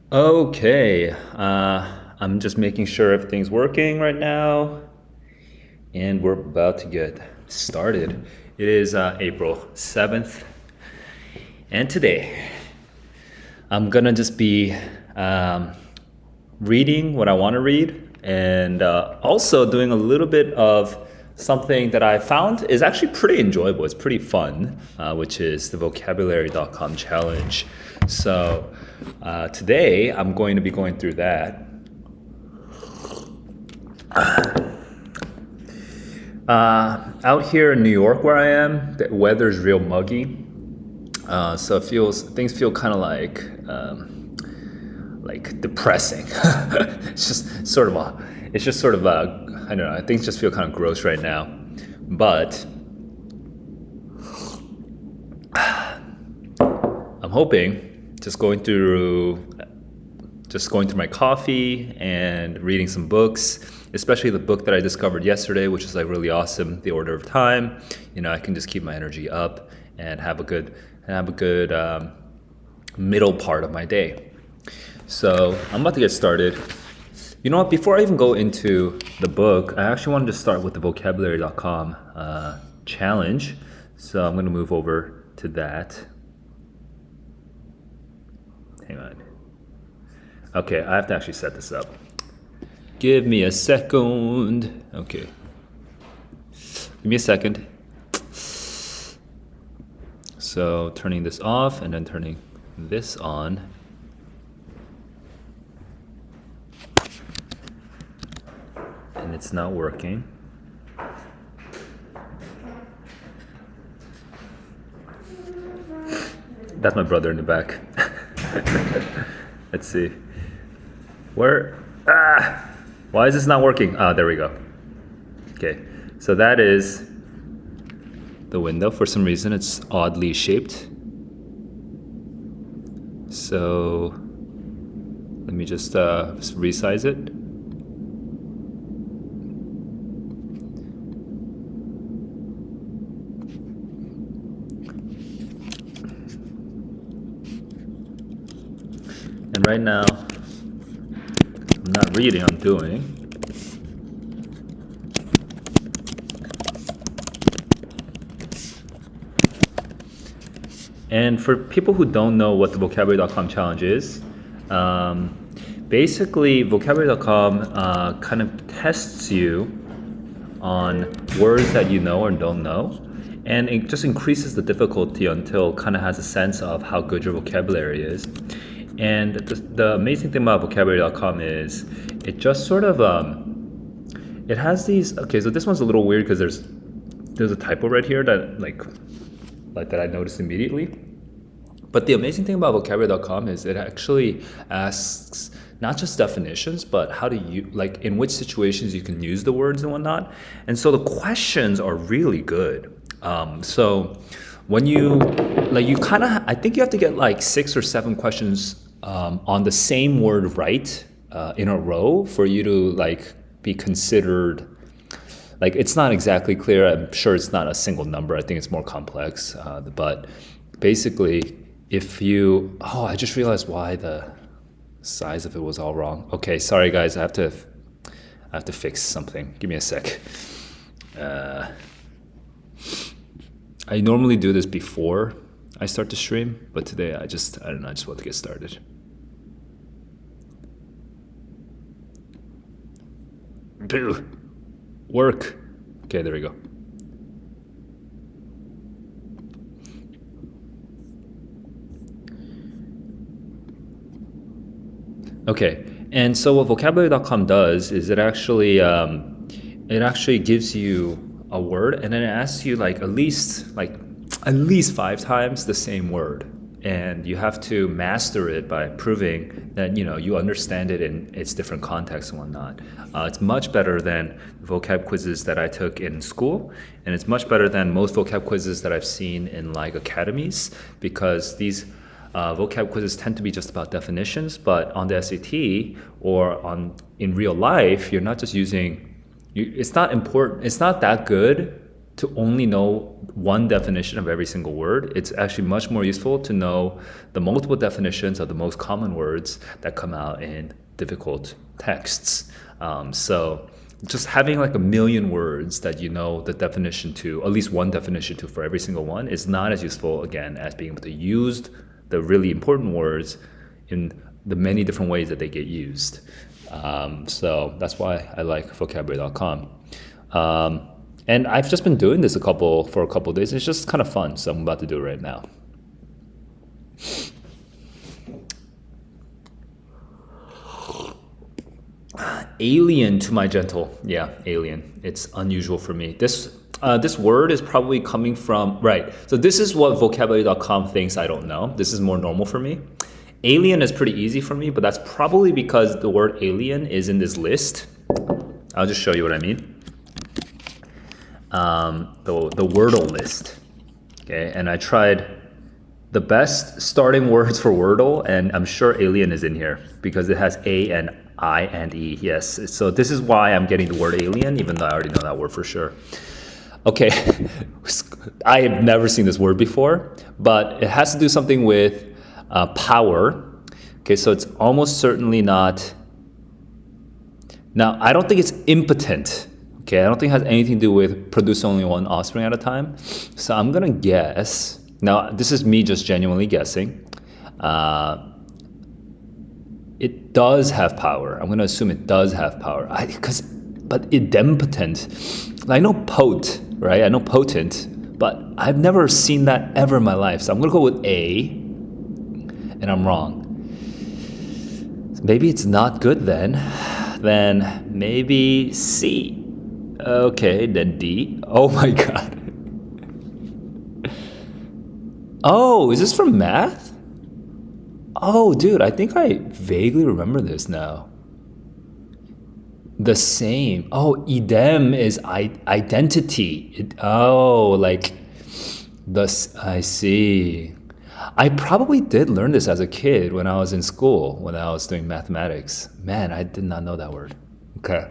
Okay, I'm just making sure everything's working right now, and we're about to get started. It is April 7th, and today I'm gonna just be reading what I want to read and also doing a little bit of something that I found is actually pretty enjoyable. It's pretty fun, which is the Vocabulary.com challenge. So today I'm going to be going through that. Out here in New York where I am, the weather's real muggy. So things feel kind of like depressing. It's just sort of I don't know. Things just feel kind of gross right now, but I'm hoping just going through my coffee and reading some books, especially the book that I discovered yesterday, which is like really awesome, The Order of Time. I can just keep my energy up and have a good middle part of my day. So I'm about to get started. You know what? Before I even go into the book, I actually wanted to start with the Vocabulary.com challenge. So I'm going to move over to that. Hang on. Okay, I have to actually set this up. Give me a second. Okay. Give me a second. So turning this off and then turning this on. And it's not working. That's my brother in the back. Let's see. Why is this not working? There we go. Okay, so that is the window. For some reason, it's oddly shaped. So let me just resize it. And right now, I'm not reading, I'm doing. And for people who don't know what the Vocabulary.com challenge is, basically Vocabulary.com kind of tests you on words that you know or don't know. And it just increases the difficulty until it kind of has a sense of how good your vocabulary is. And the amazing thing about Vocabulary.com is it just sort of it has these. Okay, so this one's a little weird because there's a typo right here that like that I noticed immediately. But the amazing thing about Vocabulary.com is it actually asks not just definitions, but how do you in which situations you can use the words and whatnot. And so the questions are really good. So when you I think you have to get like 6 or 7 questions on the same word right in a row for you to be considered. It's not exactly clear. I'm sure it's not a single number. I think it's more complex. But basically, I just realized why the size of it was all wrong. Okay, sorry guys. I have to fix something. Give me a sec. I normally do this before I start the stream, but today I don't know, I just want to get started. Work. Okay, there we go. Okay, and so what Vocabulary.com does is it actually gives you a word and then it asks you at least 5 times the same word, and you have to master it by proving that you understand it in its different contexts and whatnot. It's much better than vocab quizzes that I took in school, and it's much better than most vocab quizzes that I've seen in academies, because these vocab quizzes tend to be just about definitions. But on the SAT or in real life, you're not just using. It's not important. It's not that good to only know one definition of every single word. It's actually much more useful to know the multiple definitions of the most common words that come out in difficult texts. So just having like a million words that you know the definition to, at least one definition to for every single one, is not as useful, again, as being able to use the really important words in the many different ways that they get used. So that's why I like Vocabulary.com. And I've just been doing this for a couple of days. It's just kind of fun, so I'm about to do it right now. Alien to my gentle. Yeah, alien. It's unusual for me. This word is probably coming from, right. So this is what Vocabulary.com thinks I don't know. This is more normal for me. Alien is pretty easy for me, but that's probably because the word alien is in this list. I'll just show you what I mean. The Wordle list. Okay, and I tried the best starting words for Wordle, and I'm sure alien is in here because it has A and I and E. Yes, so this is why I'm getting the word alien, even though I already know that word for sure. Okay, I have never seen this word before, but it has to do something with power. Okay, so it's almost certainly not. Now, I don't think it's impotent. Okay, I don't think it has anything to do with produce only one offspring at a time. So I'm gonna guess. Now, this is me just genuinely guessing. It does have power. I'm gonna assume it does have power. But idempotent. I know right? I know potent, but I've never seen that ever in my life. So I'm gonna go with A, and I'm wrong. Maybe it's not good then. Then maybe C. Okay, then D. Oh my God. Oh, is this from math? Oh, dude, I think I vaguely remember this now. The same. Oh, idem is identity. I see. I probably did learn this as a kid when I was in school, when I was doing mathematics. Man, I did not know that word. Okay.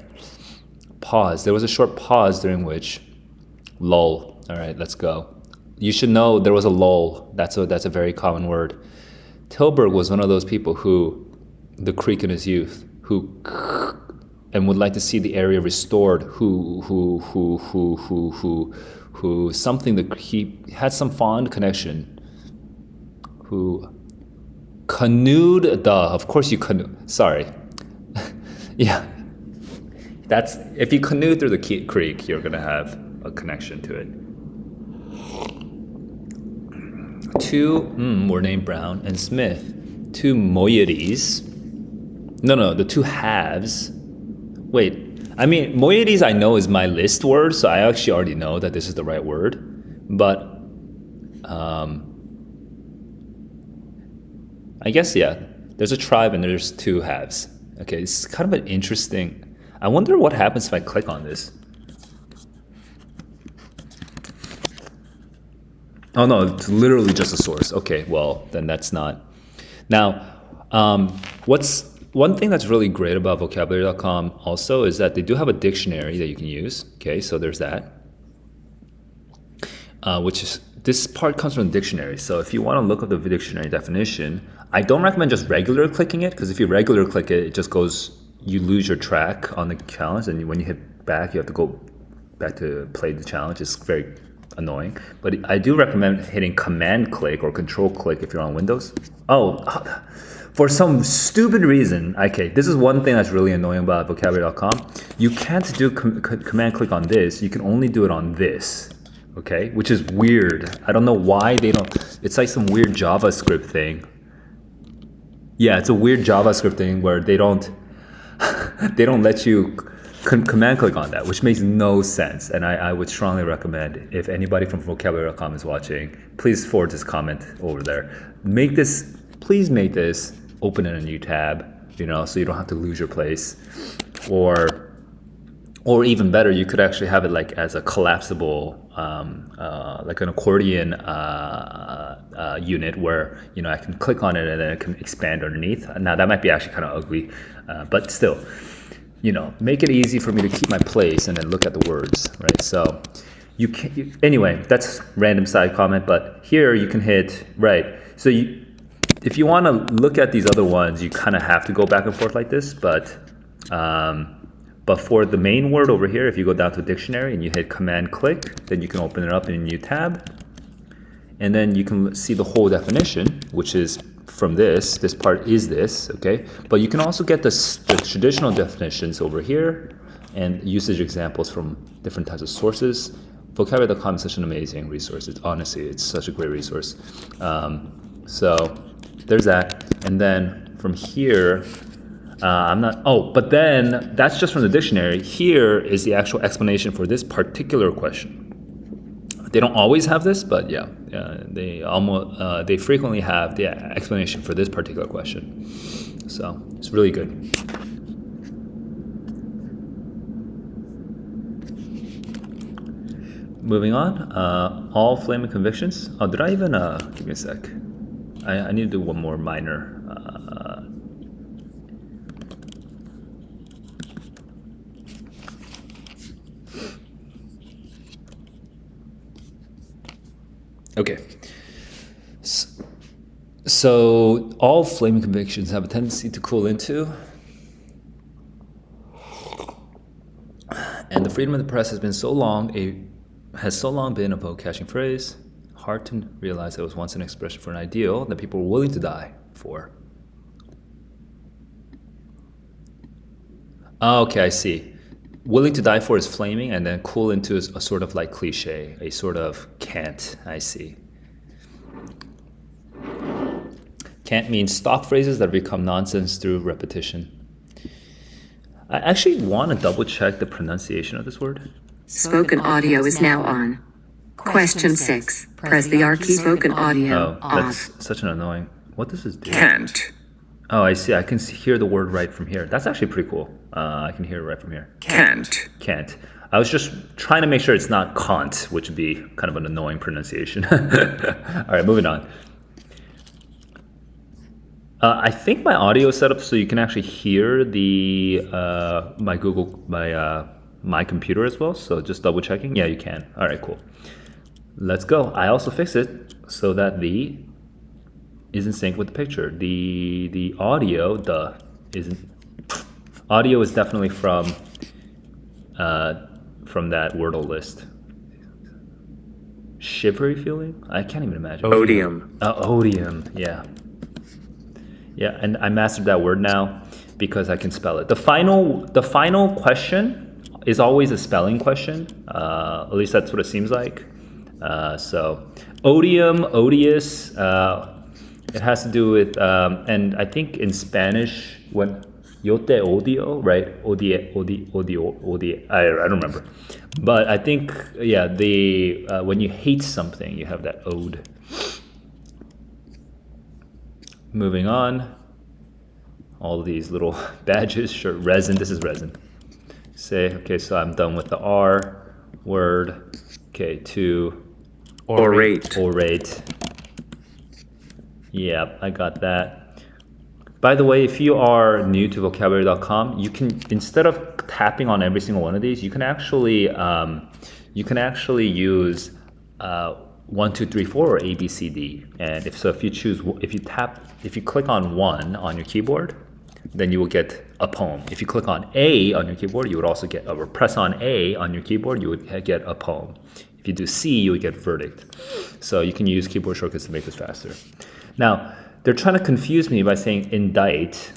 Pause. There was a short pause during which, lull. All right, let's go. You should know there was a lull. That's a very common word. Tilburg was one of those people who, the Creek in his youth, and would like to see the area restored. Something that he had some fond connection. Who canoed? Of course you canoed. Sorry. Yeah. That's if you canoe through the creek, you're gonna have a connection to it. Two were named Brown and Smith. Two moieties. No, the two halves. Wait, I mean moieties I know is my list word, so I actually already know that this is the right word. But I guess yeah, there's a tribe and there's two halves. Okay, it's kind of an interesting. I wonder what happens if I click on this. Oh no, it's literally just a source. Okay, well, then that's not. Now, what's one thing that's really great about Vocabulary.com also is that they do have a dictionary that you can use. Okay, so there's that. Which is, this part comes from the dictionary. So if you want to look up the dictionary definition, I don't recommend just regular clicking it, because if you regular click it, it just goes, you lose your track on the challenge, and when you hit back, you have to go back to play the challenge. It's very annoying. But I do recommend hitting command click or control click if you're on Windows. Oh, for some stupid reason, okay, this is one thing that's really annoying about Vocabulary.com. You can't do command click on this. You can only do it on this, okay? Which is weird. I don't know why they don't. It's like some weird JavaScript thing. Yeah, it's a weird JavaScript thing where they don't let you command click on that, which makes no sense. And I would strongly recommend, if anybody from Vocabulary.com is watching, please forward this comment over there. Please make this open in a new tab, so you don't have to lose your place. Or even better, you could actually have it like as a collapsible, like an accordion unit where, I can click on it and then it can expand underneath. Now that might be actually kind of ugly, but still, make it easy for me to keep my place and then look at the words, right? So anyway, that's random side comment, but here you can hit, right. So if you want to look at these other ones, you kind of have to go back and forth like this, but for the main word over here, if you go down to dictionary and you hit command click, then you can open it up in a new tab. And then you can see the whole definition, which is from this part is this, okay? But you can also get the traditional definitions over here and usage examples from different types of sources. Vocabulary.com is such an amazing resource. Honestly, it's such a great resource. So there's that. And then from here, but then that's just from the dictionary. Here is the actual explanation for this particular question. They don't always have this, but they frequently have the explanation for this particular question. So it's really good. Moving on, all flaming convictions. Oh, did I even, give me a sec. I need to do one more minor. Okay. So all flaming convictions have a tendency to cool into. And the freedom of the press has so long been a vote-catching phrase. Hard to realize it was once an expression for an ideal that people were willing to die for. Okay, I see. Willing to die for is flaming, and then cool into is a sort of like cliche, a sort of can't. I see. Can't means stock phrases that become nonsense through repetition. I actually want to double check the pronunciation of this word. Spoken audio is now on. Question 6. Press the R key. Spoken audio Oh, that's such an annoying. What does this do? Can't. Oh, I see. I can hear the word right from here. That's actually pretty cool. I can hear it right from here. Can't. Can't. I was just trying to make sure it's not can't, which would be kind of an annoying pronunciation. All right, moving on. I think my audio is set up so you can actually hear the my computer as well. So just double checking. Yeah, you can. All right, cool. Let's go. I also fixed it so that the is in sync with the picture. The audio audio is definitely from that Wordle list. Shivery feeling? I can't even imagine. Odium. Odium, yeah. Yeah, and I mastered that word now because I can spell it. The final question is always a spelling question. At least that's what it seems like. So odium, odious, it has to do with, and I think in Spanish, when yo te odio, right? Odio, I don't remember. But I think, yeah, when you hate something, you have that ode. Moving on. All these little badges, sure, resin, this is resin. Okay, so I'm done with the R word. Okay, to orate. Orate. Yeah, I got that. By the way, if you are new to Vocabulary.com, you can, instead of tapping on every single one of these, you can actually use 1, 2, 3, 4 or A, B, C, D. And if you click on 1 on your keyboard, then you will get a poem. If you click on A on your keyboard, you would also get, or press on A on your keyboard, you would get a poem. If you do C, you would get verdict. So you can use keyboard shortcuts to make this faster. Now, they're trying to confuse me by saying indict,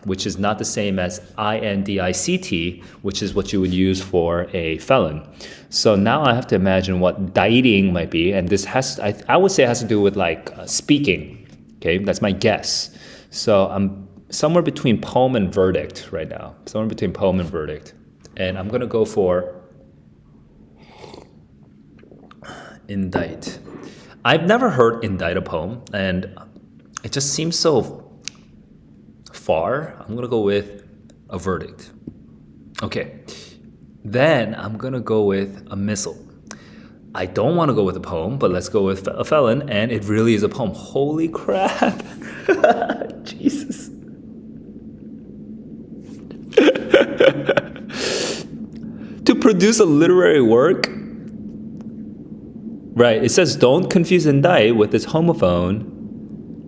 which is not the same as INDICT, which is what you would use for a felon. So now I have to imagine what dieting might be, and this I would say it has to do with like speaking. Okay, that's my guess. So I'm somewhere between poem and verdict right now. Somewhere between poem and verdict, and I'm gonna go for indict. I've never heard indict a poem, and it just seems so far. I'm gonna go with a verdict. Okay, then I'm gonna go with a missile. I don't want to go with a poem, but let's go with a felon, and it really is a poem. Holy crap. Jesus. To produce a literary work Right. It says don't confuse indict with this homophone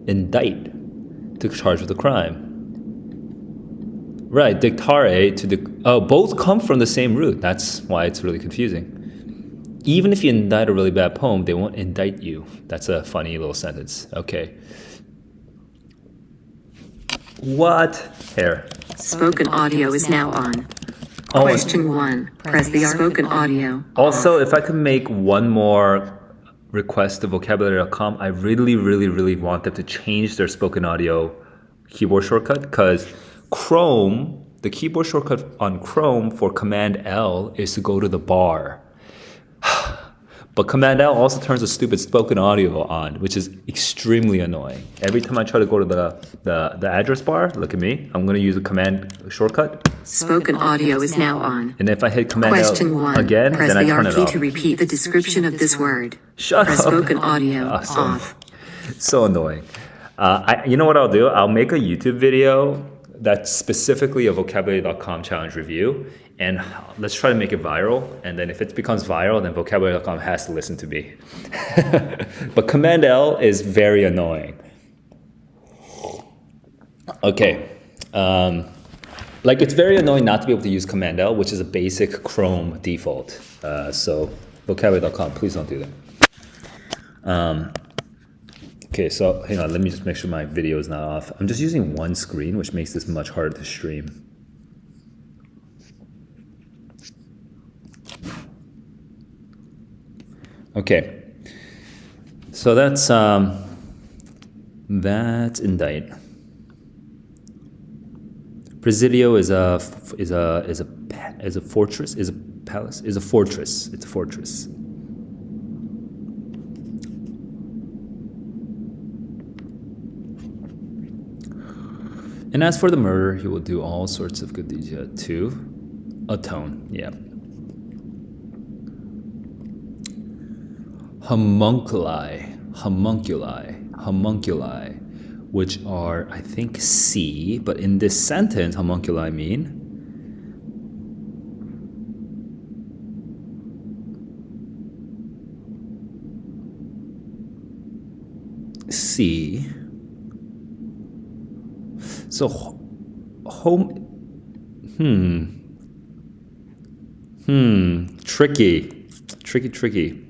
indict to charge with a crime. Right. Dictare to both come from the same root. That's why it's really confusing. Even if you indict a really bad poem, they won't indict you. That's a funny little sentence. Okay. What? Here. Spoken audio is now on. Question 1. Press the spoken audio. Also, if I could make one more request to Vocabulary.com, I really want them to change their spoken audio keyboard shortcut, because Chrome, the keyboard shortcut on Chrome for Command L is to go to the bar. But Command L also turns a stupid spoken audio on, which is extremely annoying. Every time I try to go to the address bar, look at me, I'm going to use a command shortcut. Spoken audio is now on. And if I hit Command Question L 1. again, Press then I the turn R it key off. to repeat the description of this word. Shut Press up. spoken audio Awesome. off. So annoying. You know what I'll do? I'll make a YouTube video that's specifically a Vocabulary.com challenge review, and let's try to make it viral. And then if it becomes viral, then Vocabulary.com has to listen to me. But Command L is very annoying. Okay. Like, it's very annoying not to be able to use Command L, which is a basic Chrome default. So Vocabulary.com, please don't do that. Okay, so hang on, let me just make sure my video is not off. I'm just using one screen, which makes this much harder to stream. Okay, so that's indict. Presidio is a fortress, is a palace, is a fortress. It's a fortress. And as for the murder, he will do all sorts of good deeds to atone. Yeah. Homunculi, which are, I think, C, but in this sentence, homunculi mean C. So, tricky.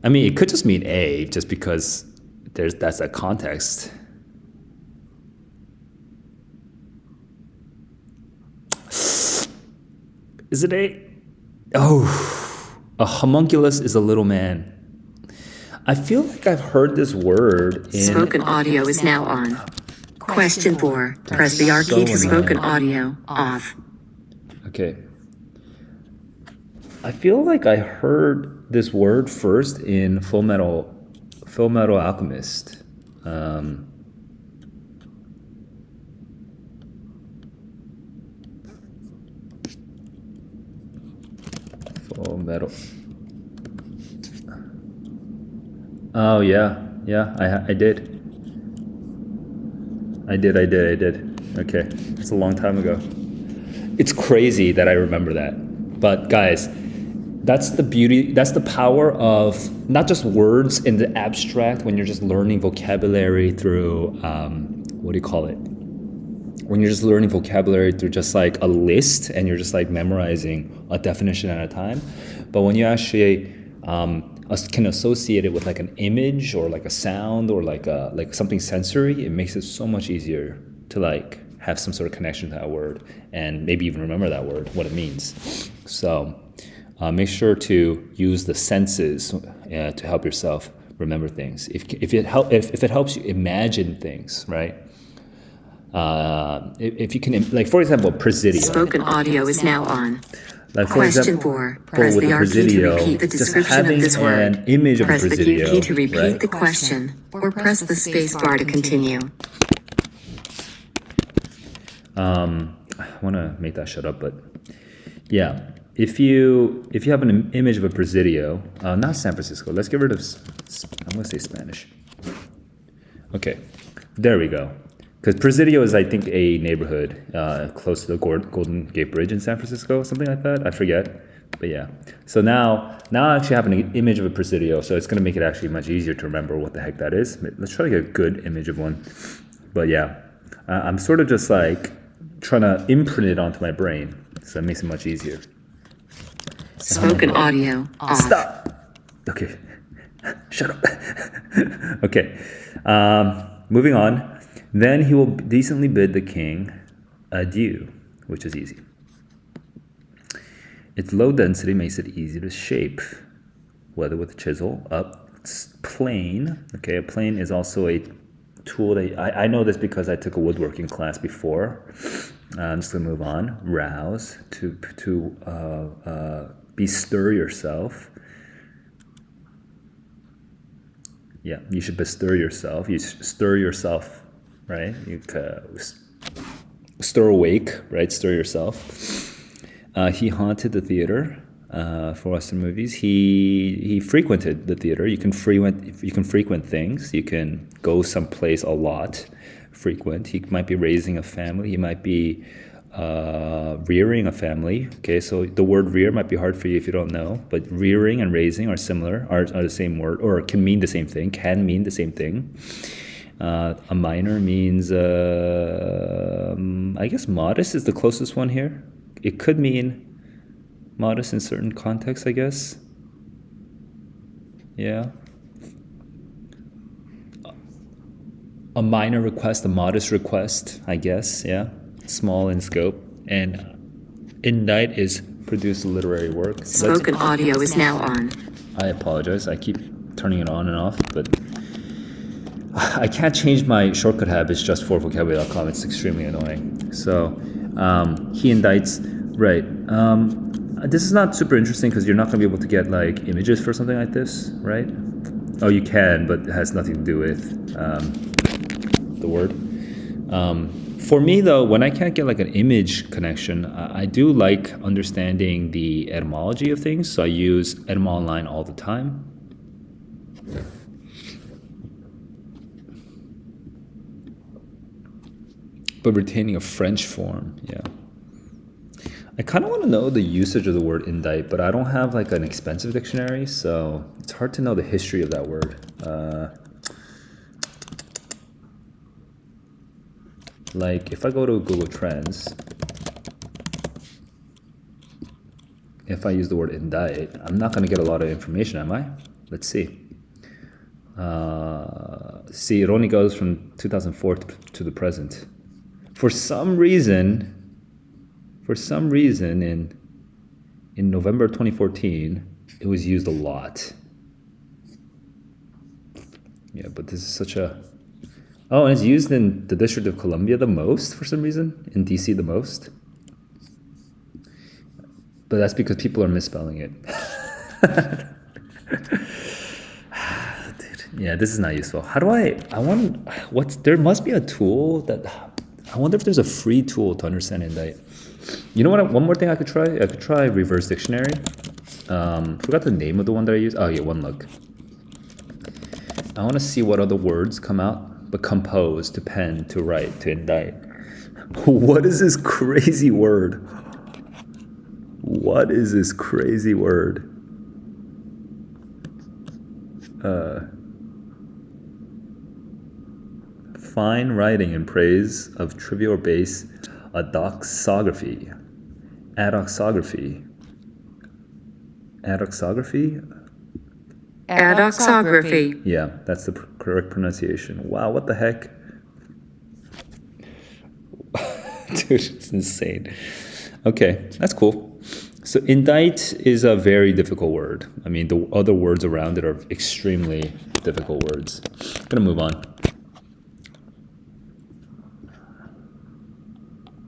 I mean, it could just mean A, just because that's that context. Is it A? Oh, a homunculus is a little man. I feel like I've heard this word in... Spoken audio is now on. Question 4. Press the R key to spoken audio off. Okay. I feel like I heard this word first in Full Metal Alchemist. Full Metal. Oh yeah, I did. Okay, it's a long time ago. It's crazy that I remember that. But guys, that's the beauty, that's the power of not just words in the abstract when you're just learning vocabulary through, what do you call it? When you're just learning vocabulary through just like a list and you're just like memorizing a definition at a time. But when you actually can associate it with like an image or like a sound or like something sensory, it makes it so much easier to like have some sort of connection to that word and maybe even remember that word, what it means. So make sure to use the senses to help yourself remember things. If it helps you imagine things, right? If you can, like for example, Presidio. Spoken audio is now on. Like for Question example, 4. Press the R key to repeat the description of this word. An image of Press the Q Presidio, key to repeat right? the question, or press the space bar to continue. I want to make that shut up, but yeah, if you have an image of a Presidio, not San Francisco. Let's get rid of. I'm going to say Spanish. Okay, there we go. Because Presidio is, I think, a neighborhood close to the Golden Gate Bridge in San Francisco, something like that. I forget. But yeah, so now I actually have an image of a Presidio, so it's going to make it actually much easier to remember what the heck that is. Let's try to get a good image of one. But yeah, I'm sort of just like trying to imprint it onto my brain, so it makes it much easier. Spoken audio off. Stop! Okay, shut up. Okay, moving on. Then he will decently bid the king adieu, which is easy. Its low density makes it easy to shape, whether with a chisel, up, plane. Okay, a plane is also a tool that I know this because I took a woodworking class before. I'm just gonna move on. Rouse, to bestir yourself. Yeah, you should bestir yourself. You stir yourself, right? You stir awake, right? Stir yourself. He haunted the theater for Western movies. He frequented the theater. You can frequent things. You can go someplace a lot. Frequent. He might be raising a family. He might be rearing a family. Okay, so the word rear might be hard for you if you don't know, but rearing and raising are similar, are the same word, or can mean the same thing. Can mean the same thing. A minor means, I guess modest is the closest one here. It could mean modest in certain contexts, I guess. Yeah. A minor request, a modest request, I guess. Yeah. Small in scope. And indict is produce a literary work. Spoken audio is now on. I apologize. I keep turning it on and off, but I can't change my shortcut habits just for Vocabularycom. It's extremely annoying. So he indicts, right. This is not super interesting because you're not going to be able to get like images for something like this, right? Oh, you can, but it has nothing to do with the word. For me, though, when I can't get like an image connection, I do like understanding the etymology of things. So I use etymolline all the time. But retaining a French form, yeah. I kind of want to know the usage of the word indict, but I don't have like an expensive dictionary, so it's hard to know the history of that word. Like if I go to Google Trends, if I use the word indict, I'm not going to get a lot of information, am I? Let's see. See, it only goes from 2004 to the present. For some reason in November 2014, it was used a lot. Yeah, but this is such a... Oh, and it's used in the District of Columbia the most for some reason, in DC the most. But that's because people are misspelling it. Dude, yeah, this is not useful. How do there must be a tool that... I wonder if there's a free tool to understand indict. You know what? One more thing I could try. I could try reverse dictionary. Forgot the name of the one that I used. Oh yeah, one look. I want to see what other words come out, but compose, to pen, to write, to indict. What is this crazy word? What is this crazy word? Fine writing in praise of trivial or base adoxography. Adoxography. Adoxography. Yeah, that's the correct pronunciation. Wow, what the heck? Dude, it's insane. Okay, that's cool. So indict is a very difficult word. I mean, the other words around it are extremely difficult words. I'm gonna move on.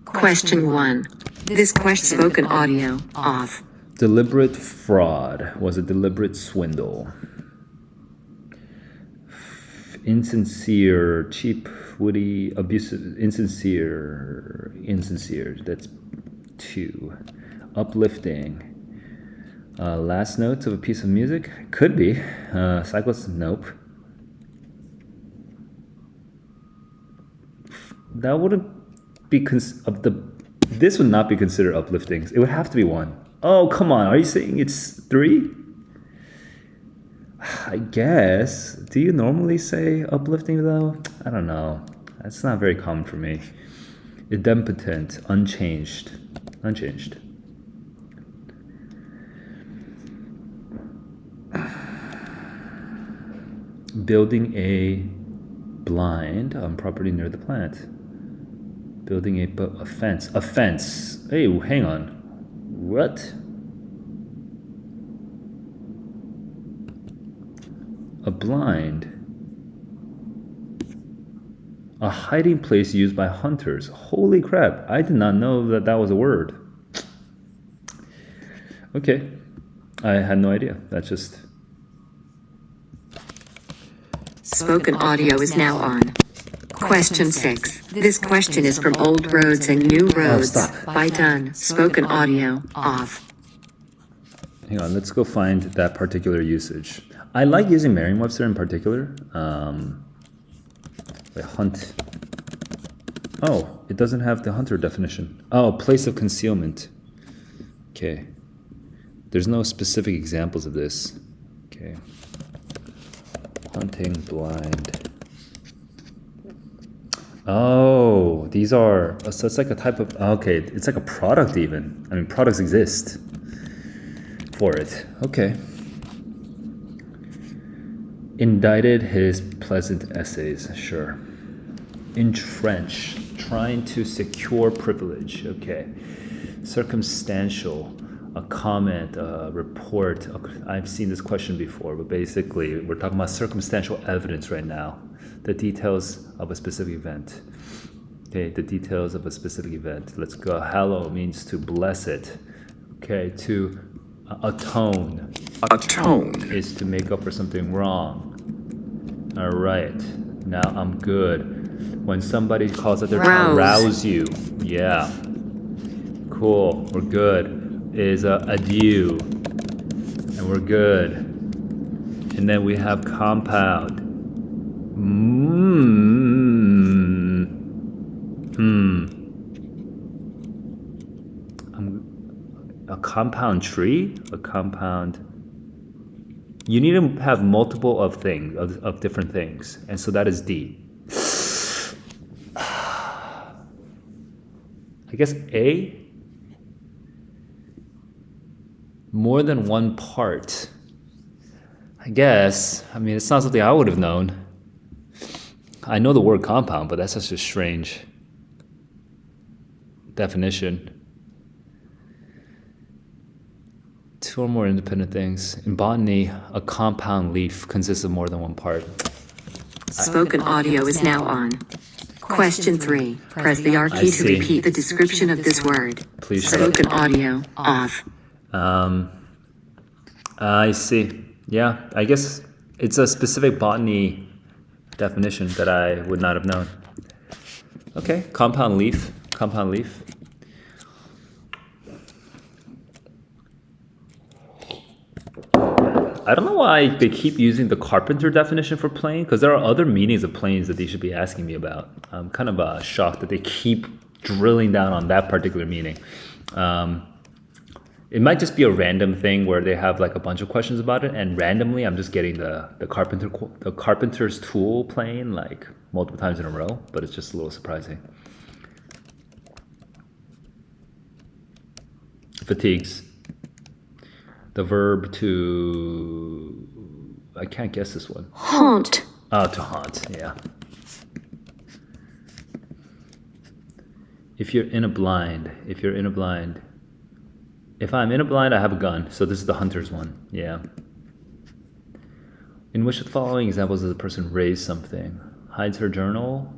Question 1. This question spoken audio off. Deliberate fraud was a deliberate swindle. Insincere, cheap, witty, abusive, insincere, that's 2. Uplifting. Last notes of a piece of music? Could be. Cyclist? Nope. That wouldn't be this would not be considered uplifting. It would have to be one. Oh, come on. Are you saying it's 3? I guess. Do you normally say uplifting though? I don't know. That's not very common for me. Idempotent, unchanged. Unchanged. Building a blind on property near the plant. Building a fence. A fence. Hey, hang on. What? A blind. A hiding place used by hunters. Holy crap. I did not know that that was a word. Okay. I had no idea. That's just... Spoken audio is now on. Question 6. This question is from Old Roads and New Roads by Dunn. Spoken audio off. Hang on, let's go find that particular usage. I like using Merriam-Webster in particular. Wait, hunt. Oh, it doesn't have the hunter definition. Oh, place of concealment. Okay. There's no specific examples of this. Okay. Hunting blind. Oh, these are, so it's like a type of, okay, it's like a product even. I mean, products exist for it. Okay. Indicted his pleasant essays, sure. Entrench, trying to secure privilege, okay. Circumstantial, a comment, a report. I've seen this question before, but basically we're talking about circumstantial evidence right now. The details of a specific event. Okay, the details of a specific event. Let's go. Hallow means to bless it. Okay, to atone. Atone Is to make up for something wrong. All right, now I'm good. When somebody calls out their tongue, rouse you. Yeah. Cool, we're good. Is adieu. And we're good. And then we have compound. A compound tree? A compound. You need to have multiple of things, of different things. And so that is D. I guess A? More than one part. I guess. I mean, it's not something I would have known. I know the word compound, but that's such a strange definition. 2 or more independent things. In botany, a compound leaf consists of more than one part. Spoken audio is now on. Question 3. Press the R key to repeat the description of this word. Please shut up. Spoken audio off. I see. Yeah, I guess it's a specific botany definition that I would not have known. Okay, compound leaf. Compound leaf. I don't know why they keep using the carpenter definition for plane, because there are other meanings of planes that they should be asking me about. I'm kind of shocked that they keep drilling down on that particular meaning. It might just be a random thing where they have like a bunch of questions about it, and randomly I'm just getting the carpenter's tool plane like multiple times in a row, but it's just a little surprising. Fatigues. The verb to... I can't guess this one. Haunt. Oh, to haunt, yeah. If you're in a blind, if I'm in a blind, I have a gun. So this is the hunter's one, yeah. In which of the following examples does a person raise something? Hides her journal.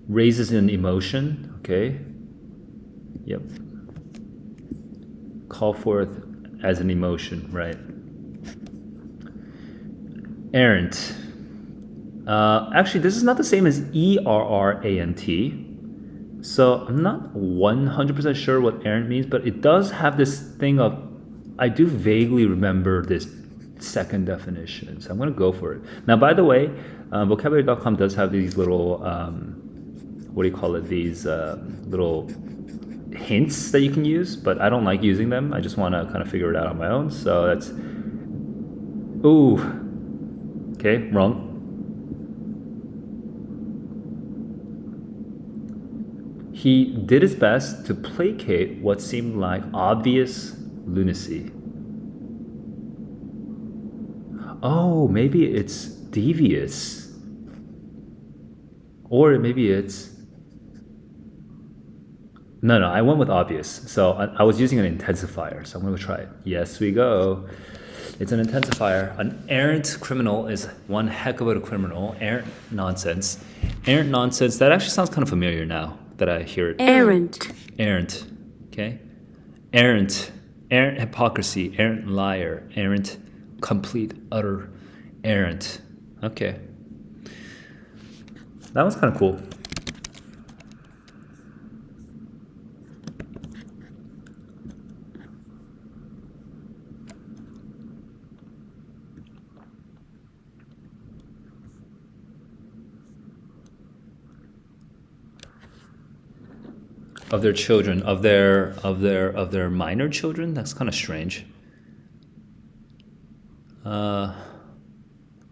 Raises an emotion, okay. Yep. Call forth as an emotion, right? Errant. Actually, this is not the same as ERRANT. So I'm not 100% sure what errant means, but it does have this thing of, I do vaguely remember this second definition. So I'm going to go for it. Now, by the way, Vocabularycom does have these little, what do you call it? These little hints that you can use, but I don't like using them. I just want to kind of figure it out on my own. So that's, ooh, okay, wrong. He did his best to placate what seemed like obvious lunacy. Oh, maybe it's devious. Or maybe it's... No, I went with obvious. So I was using an intensifier, so I'm going to try it. Yes, we go. It's an intensifier. An errant criminal is one heck of a criminal. Errant nonsense. Errant nonsense. That actually sounds kind of familiar now that I hear it. Errant. Errant. Okay? Errant. Errant hypocrisy. Errant liar. Errant complete, utter, errant. Okay. That was kind of cool. Of their children, of their minor children. That's kind of strange.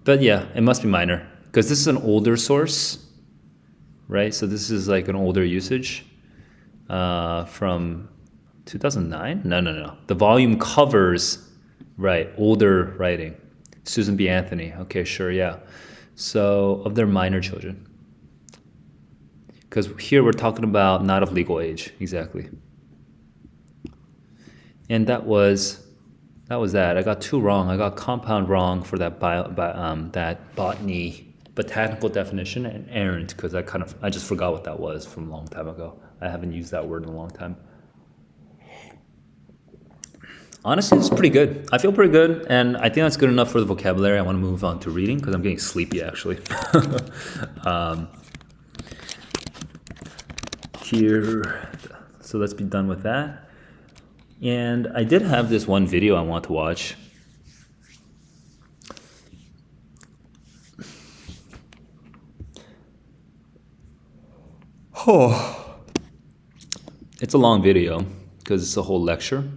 But yeah, it must be minor because this is an older source, right? So this is like an older usage from 2009. No. The volume covers, right, older writing. Susan B. Anthony. Okay, sure, yeah. So of their minor children. Because here we're talking about not of legal age, exactly. And that was that. I got two wrong. I got compound wrong for that that botanical definition, and errant because I just forgot what that was from a long time ago. I haven't used that word in a long time. Honestly, it's pretty good. I feel pretty good, and I think that's good enough for the vocabulary. I want to move on to reading because I'm getting sleepy actually. Here, so let's be done with that. And I did have this one video I want to watch. Oh, it's a long video because it's a whole lecture.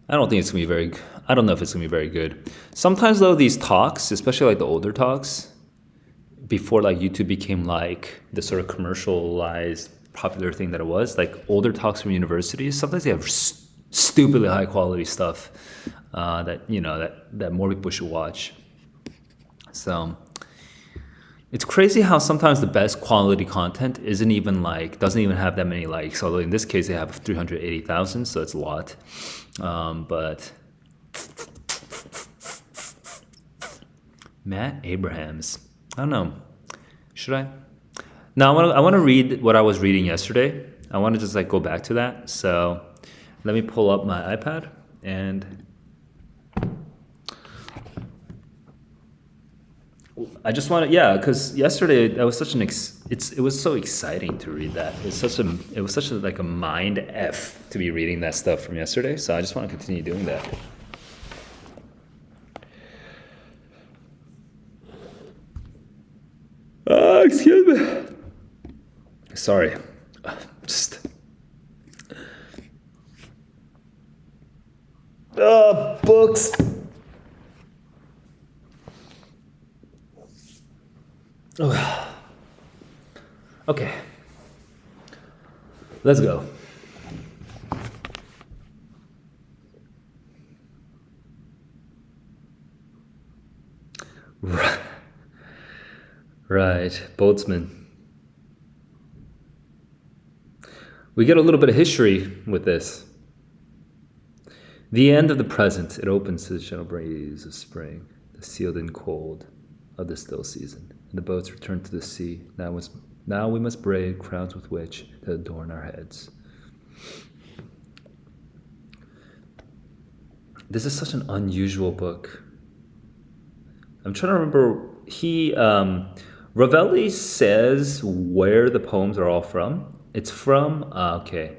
I don't think it's gonna be very. I don't know if it's gonna be very good. Sometimes though, these talks, especially like the older talks, before like YouTube became like the sort of commercialized popular thing that it was, like older talks from universities, sometimes they have stupidly high quality stuff that more people should watch. So it's crazy how sometimes the best quality content doesn't even have that many likes, although in this case they have 380,000, so it's a lot. But Matt Abrahams, I don't know. Should I? No, I want to read what I was reading yesterday. I want to just like go back to that. So let me pull up my iPad and I just want to, because yesterday that was such it was so exciting to read that. It was such a mind F to be reading that stuff from yesterday. So I just want to continue doing that. Excuse me. Sorry. Just. Books. Oh. Okay. Let's go. Right, boatsman. We get a little bit of history with this. The end of the present, it opens to the gentle breeze of spring, the sealed in cold of the still season. And the boats return to the sea. Now we must braid crowns with which to adorn our heads. This is such an unusual book. I'm trying to remember. Ravelli says where the poems are all from. It's from, okay.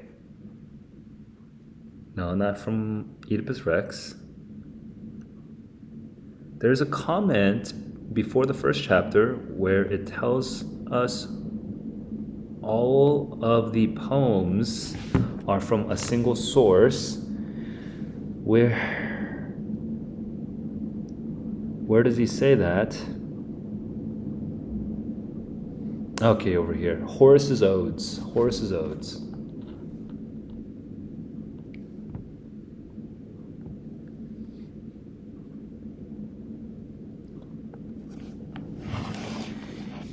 No, not from Oedipus Rex. There's a comment before the first chapter where it tells us all of the poems are from a single source. Where does he say that? Okay, over here. Horace's Odes. Horace's Odes.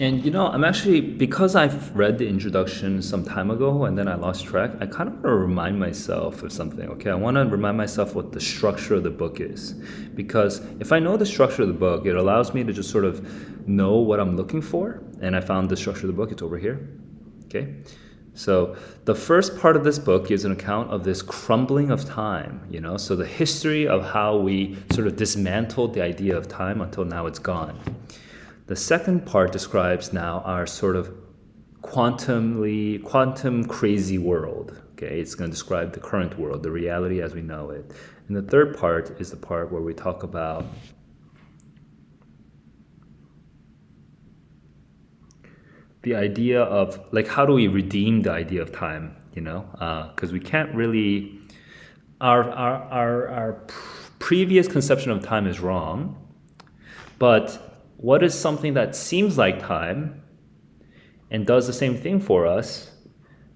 And you know, I'm actually, because I've read the introduction some time ago and then I lost track, I kind of want to remind myself of something, okay? I want to remind myself what the structure of the book is. Because if I know the structure of the book, it allows me to just sort of know what I'm looking for. And I found the structure of the book, it's over here, okay? So the first part of this book gives an account of this crumbling of time, you know? So the history of how we sort of dismantled the idea of time until now it's gone. The second part describes now our sort of quantum crazy world. Okay, it's going to describe the current world, the reality as we know it. And the third part is the part where we talk about the idea of, like, how do we redeem the idea of time, you know? Because we can't really, our previous conception of time is wrong, but what is something that seems like time and does the same thing for us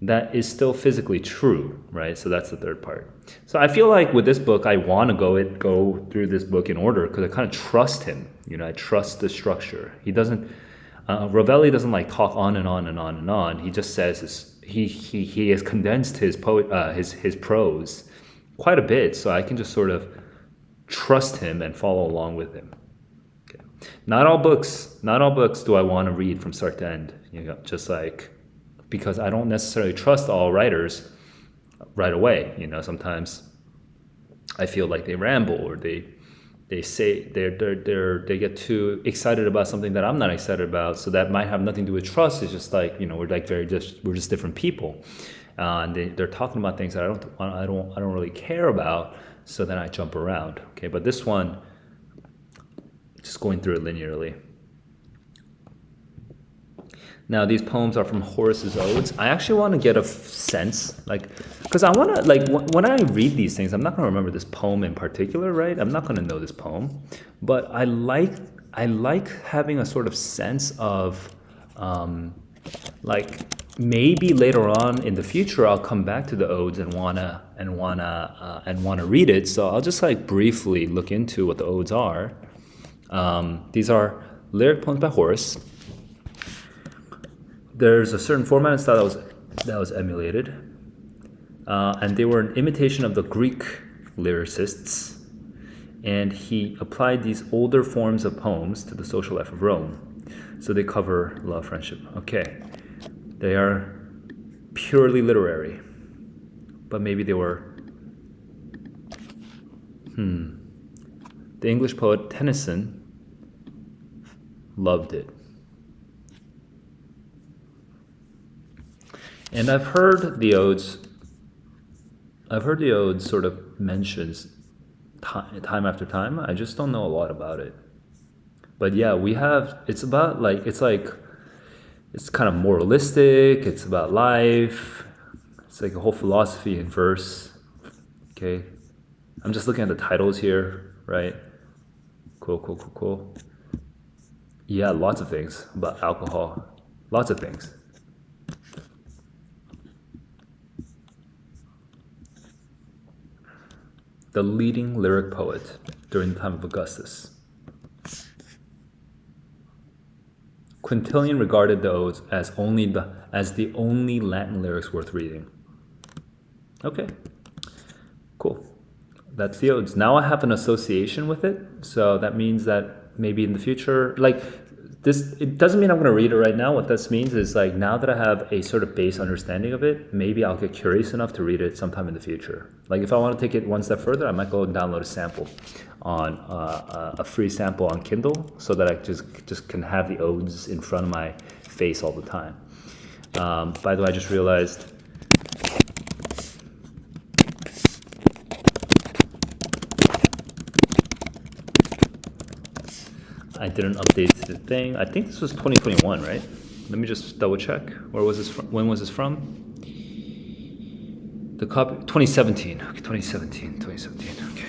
that is still physically true, right? So that's the third part. So I feel like with this book, I want to go through this book in order because I kind of trust him. You know, I trust the structure. He doesn't, Ravelli doesn't like talk on and on and on and on. He just says he has condensed his prose quite a bit, so I can just sort of trust him and follow along with him. Not all books do I want to read from start to end, you know, just like, because I don't necessarily trust all writers right away. You know, sometimes I feel like they ramble or they say they get too excited about something that I'm not excited about. So that might have nothing to do with trust. It's just like, you know, we're just different people, and they're talking about things that I don't really care about. So then I jump around. Okay, but this one, just going through it linearly. Now, these poems are from Horace's Odes. I actually want to get a sense, like, because I want to, like, when I read these things, I'm not going to remember this poem in particular, right? I'm not going to know this poem, but I like having a sort of sense of, like, maybe later on in the future I'll come back to the Odes and wanna read it. So I'll just like briefly look into what the Odes are. These are lyric poems by Horace. There's a certain format and style that was emulated, and they were an imitation of the Greek lyricists, and he applied these older forms of poems to the social life of Rome. So they cover love, friendship. Okay, they are purely literary, but maybe they were. The English poet Tennyson loved it. And I've heard the Odes sort of mentions time after time. I just don't know a lot about it. But yeah, it's kind of moralistic, it's about life, it's like a whole philosophy in verse. Okay. I'm just looking at the titles here, right? Cool. Yeah, lots of things about alcohol. Lots of things. The leading lyric poet during the time of Augustus. Quintilian regarded the Odes as the only Latin lyrics worth reading. Okay, cool. That's the Odes. Now I have an association with it, so that means that maybe in the future, like this, it doesn't mean I'm going to read it right now. What this means is like now that I have a sort of base understanding of it, maybe I'll get curious enough to read it sometime in the future. Like if I want to take it one step further, I might go and download a sample on a free sample on Kindle so that I just can have the Odes in front of my face all the time. By the way, I just realized I did an update to the thing. I think this was 2021, right? Let me just double check. Where was this from? When was this from? The copy 2017. Okay, 2017. Okay.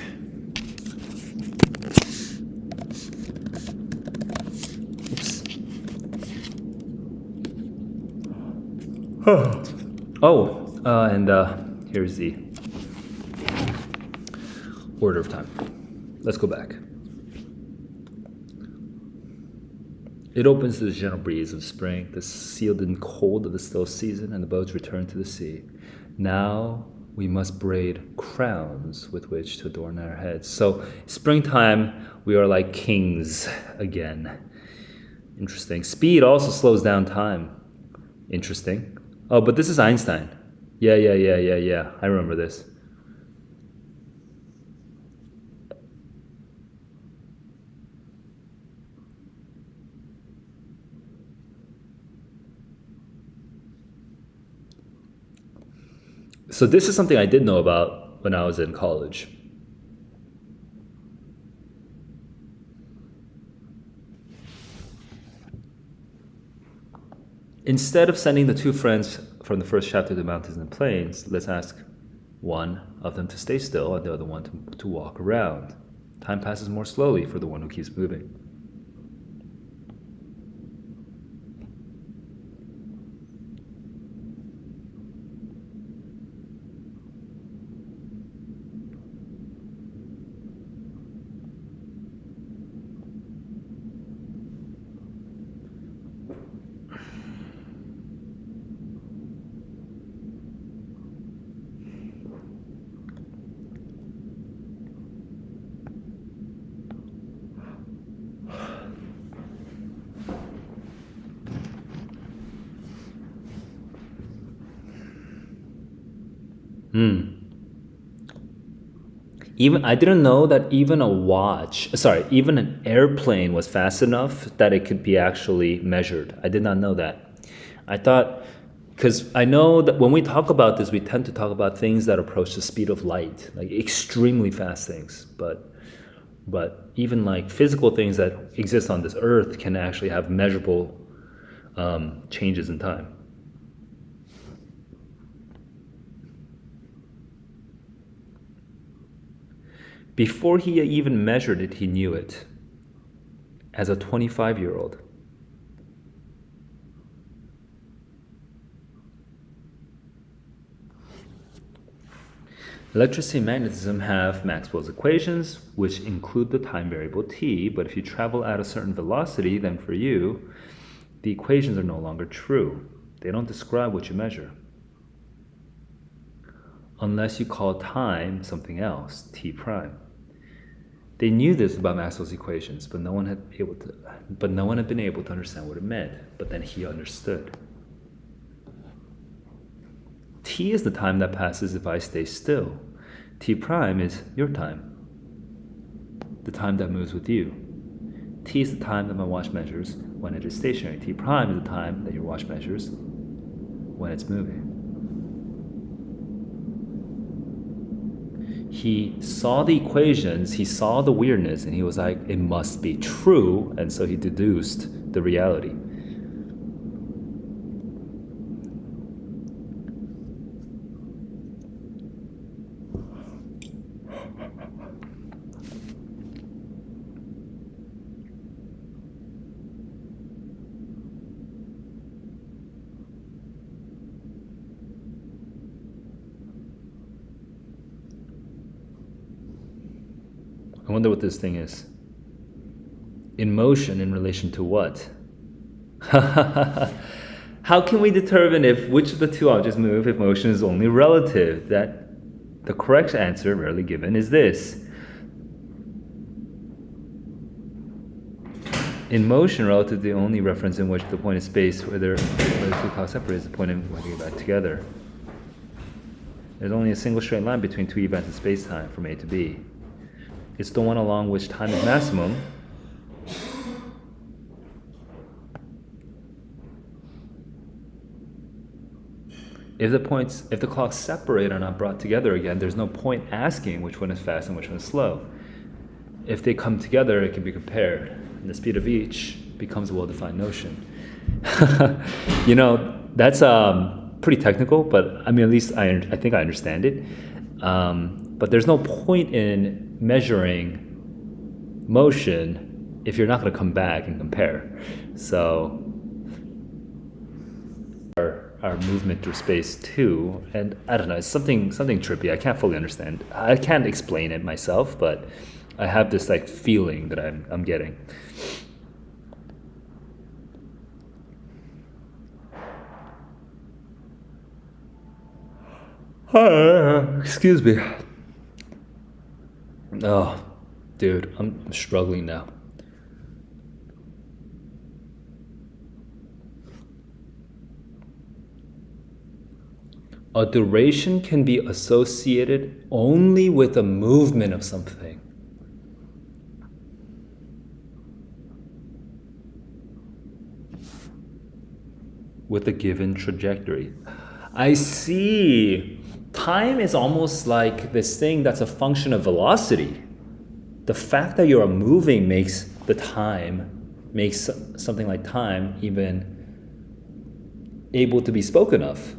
And here's the order of time. Let's go back. It opens to the gentle breeze of spring, the sealed in cold of the still season, and the boats return to the sea. Now we must braid crowns with which to adorn our heads. So springtime, we are like kings again. Interesting. Speed also slows down time. Interesting. Oh, but this is Einstein. Yeah. I remember this. So this is something I did know about when I was in college. Instead of sending the two friends from the first chapter to the mountains and plains, let's ask one of them to stay still and the other one to walk around. Time passes more slowly for the one who keeps moving. Even I didn't know that even even an airplane was fast enough that it could be actually measured. I did not know that. I thought, because I know that when we talk about this, we tend to talk about things that approach the speed of light, like extremely fast things. But even like physical things that exist on this earth can actually have measurable changes in time. Before he even measured it, he knew it. As a 25-year-old. Electricity and magnetism have Maxwell's equations, which include the time variable t, but if you travel at a certain velocity, then for you, the equations are no longer true. They don't describe what you measure. Unless you call time something else, t prime. They knew this about Maxwell's equations, but no one had been able to understand what it meant. But then he understood. T is the time that passes if I stay still. T prime is your time, the time that moves with you. T is the time that my watch measures when it is stationary. T prime is the time that your watch measures when it's moving. He saw the equations, he saw the weirdness, and he was like, it must be true, and so he deduced the reality. I wonder what this thing is. In motion in relation to what? How can we determine which of the two objects move if motion is only relative? That the correct answer, rarely given, is this. In motion, relative to the only reference in which the point of space, whether the two clouds separate, is the point in when they get back together. There's only a single straight line between two events in space-time from A to B. It's the one along which time is maximum. If the clocks separate or are not brought together again, there's no point asking which one is fast and which one is slow. If they come together, it can be compared, and the speed of each becomes a well-defined notion. You know, that's pretty technical, but I mean, at least I think I understand it. But there's no point in measuring motion if you're not going to come back and compare. So our movement through space too, and I don't know, it's something trippy. I can't fully understand. I can't explain it myself, but I have this like feeling that I'm getting. Excuse me. Oh, dude, I'm struggling now. A duration can be associated only with a movement of something. With a given trajectory. I see. Time is almost like this thing that's a function of velocity. The fact that you're moving makes something like time even able to be spoken of.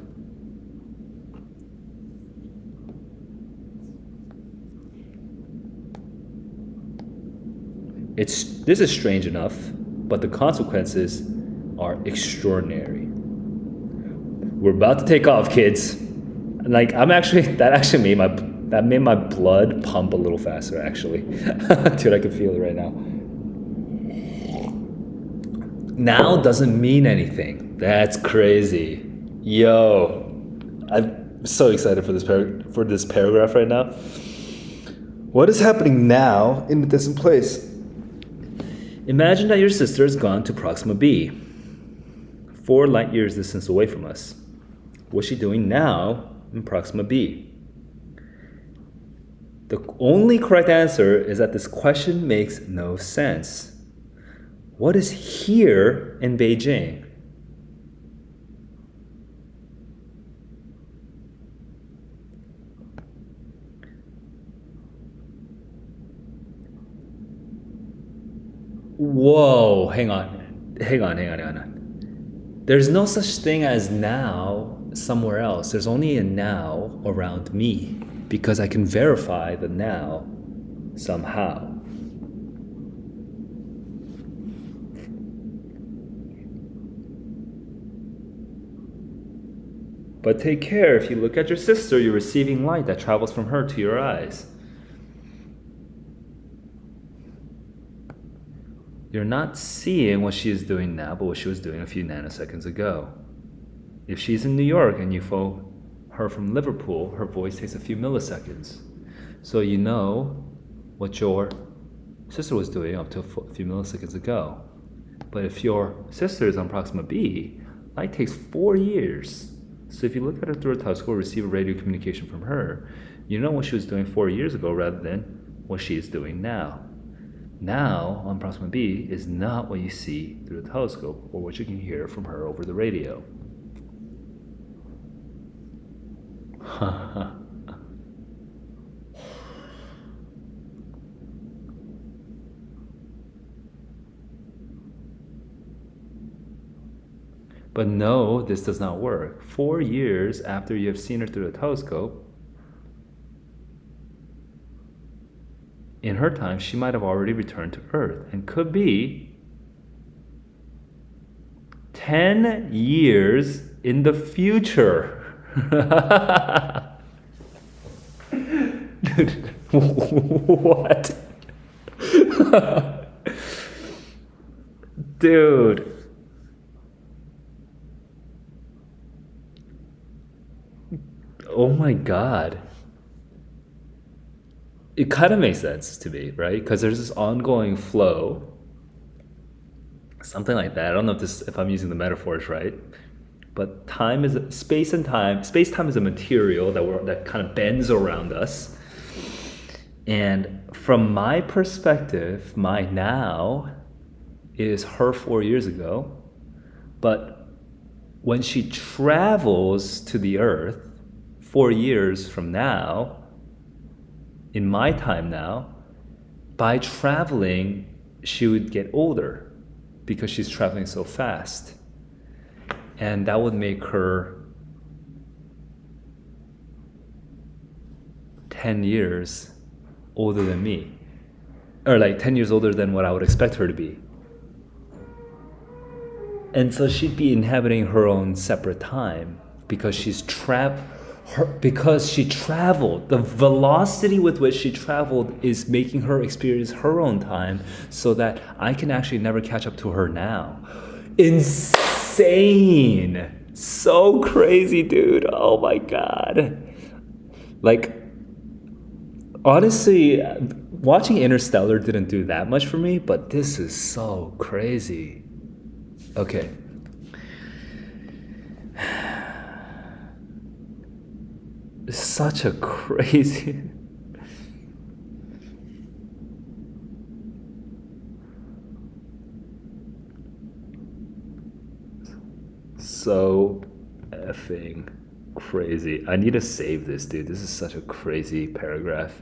This is strange enough, but the consequences are extraordinary. We're about to take off, kids. Like that made my blood pump a little faster actually. Dude, I can feel it right now. Now doesn't mean anything. That's crazy. Yo, I'm so excited for this paragraph right now. What is happening now in the distant place? Imagine that your sister has gone to Proxima b, 4 light years distance away from us. What's she doing now in Proxima b? The only correct answer is that this question makes no sense. What is here in Beijing? Whoa, hang on. There's no such thing as now somewhere else. There's only a now around me because I can verify the now somehow. But take care, if you look at your sister, you're receiving light that travels from her to your eyes. You're not seeing what she is doing now, but what she was doing a few nanoseconds ago. If she's in New York and you phone her from Liverpool, her voice takes a few milliseconds. So you know what your sister was doing up to a few milliseconds ago. But if your sister is on Proxima b, light takes 4 years. So if you look at her through a telescope, receive a radio communication from her, you know what she was doing 4 years ago rather than what she is doing now. Now, on Proxima b, is not what you see through the telescope or what you can hear from her over the radio. But no, this does not work. 4 years after you have seen her through the telescope, in her time, she might have already returned to Earth and could be 10 years in the future. Dude, what? Dude. Oh my God. It kind of makes sense to me, right? Because there's this ongoing flow, something like that. I don't know if I'm using the metaphors right, but time is space and time. Space-time is a material that kind of bends around us. And from my perspective, my now is her 4 years ago, but when she travels to the Earth 4 years from now, in my time now, by traveling, she would get older because she's traveling so fast. And that would make her 10 years older than me. Or like 10 years older than what I would expect her to be. And so she'd be inhabiting her own separate time because she traveled. The velocity with which she traveled is making her experience her own time so that I can actually never catch up to her now. Insane. So crazy, dude. Oh my God. Like, honestly, watching Interstellar didn't do that much for me, but this is so crazy. Okay. It's such a crazy... So effing crazy. I need to save this, dude. This is such a crazy paragraph.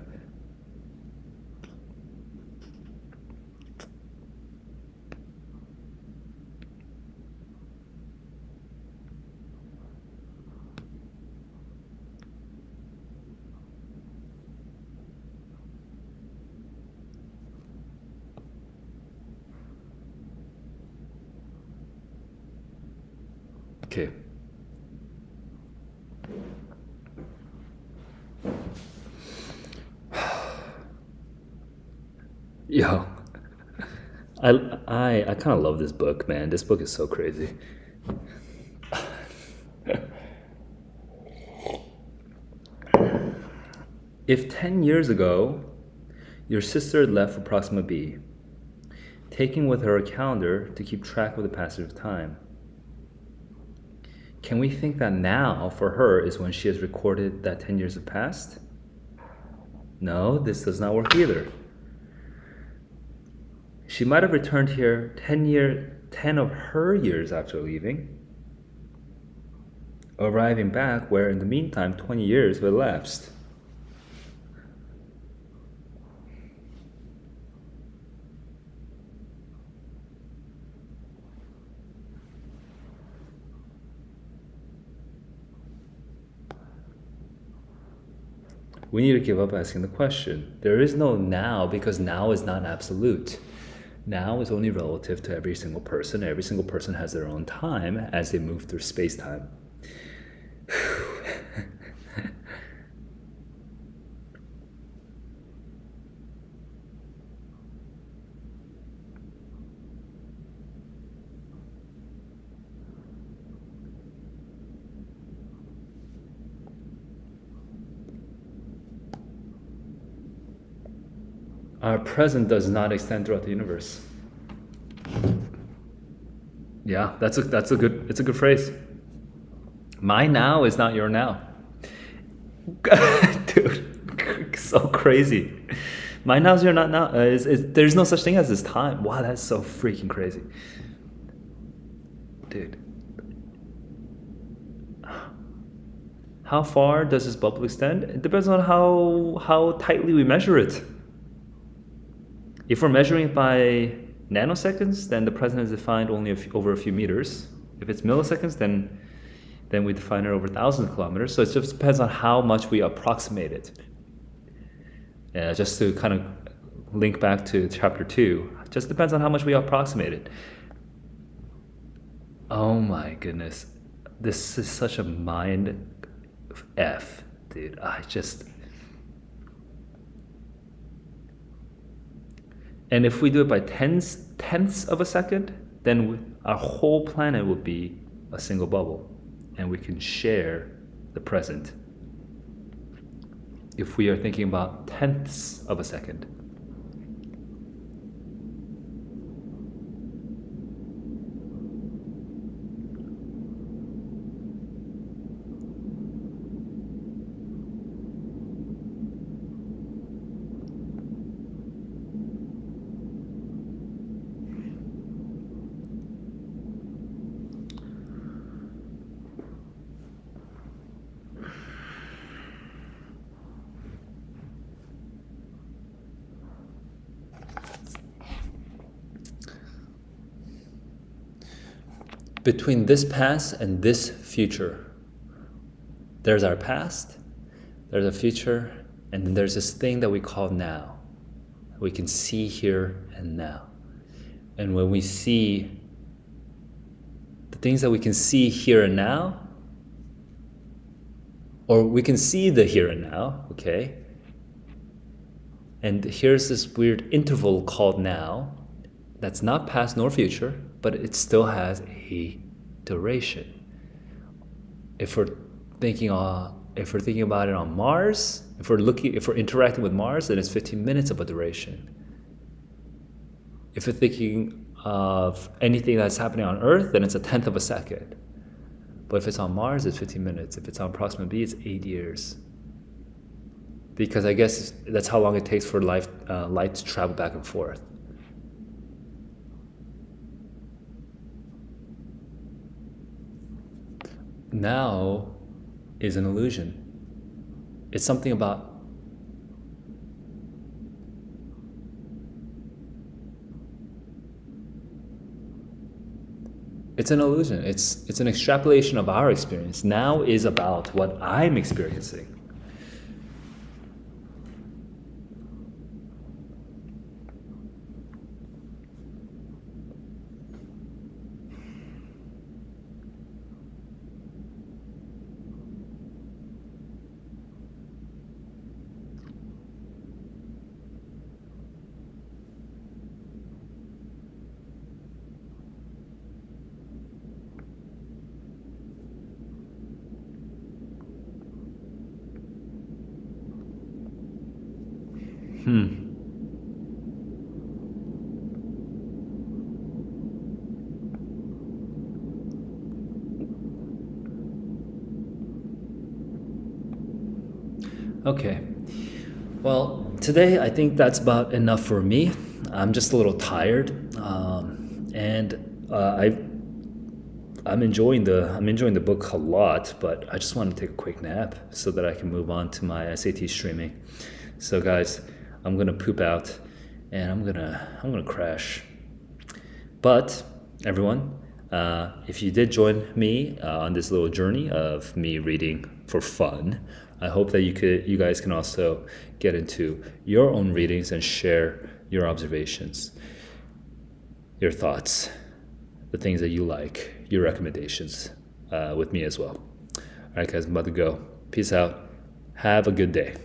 Okay. Yo, I kind of love this book, man. This book is so crazy. If 10 years ago, your sister left for Proxima B, taking with her a calendar to keep track of the passage of time, can we think that now for her is when she has recorded that 10 years have passed? No, this does not work either. She might have returned here 10 of her years after leaving, arriving back where in the meantime 20 years have elapsed. We need to give up asking the question. There is no now because now is not absolute. Now is only relative to every single person. Every single person has their own time as they move through space-time. Our present does not extend throughout the universe. Yeah, it's a good phrase. My now is not your now. Dude, so crazy. My now is your not now. There's no such thing as this time. Wow, that's so freaking crazy. Dude. How far does this bubble extend? It depends on how tightly we measure it. If we're measuring it by nanoseconds, then the present is defined only over a few meters. If it's milliseconds, then we define it over 1,000 kilometers. So it just depends on how much we approximate it. Just to kind of link back to chapter 2, just depends on how much we approximate it. Oh my goodness. This is such a mind F, dude. And if we do it by tenths of a second, then our whole planet would be a single bubble, and we can share the present. If we are thinking about tenths of a second. between this past and this future, there's our past, there's a future, and then there's this thing that we call now. We can see here and now. And when we see the things that we can see here and now, or we can see the here and now, okay? And here's this weird interval called now that's not past nor future, but it still has a duration. If we're thinking about it on Mars, if we're interacting with Mars, then it's 15 minutes of a duration. If we're thinking of anything that's happening on Earth, then it's 1/10 of a second. But if it's on Mars, it's 15 minutes. If it's on Proxima B, it's 8 years. Because I guess that's how long it takes for light to travel back and forth. Now is an illusion. It's something about it's an illusion. It's an extrapolation of our experience. Now is about what I'm experiencing. Okay. Well, today I think that's about enough for me. I'm just a little tired, and I'm enjoying the book a lot, but I just want to take a quick nap so that I can move on to my SAT streaming. So guys, I'm gonna poop out, and I'm gonna crash. But everyone, if you did join me on this little journey of me reading for fun, I hope that you guys can also get into your own readings and share your observations, your thoughts, the things that you like, your recommendations with me as well. All right, guys, I'm about to go. Peace out. Have a good day.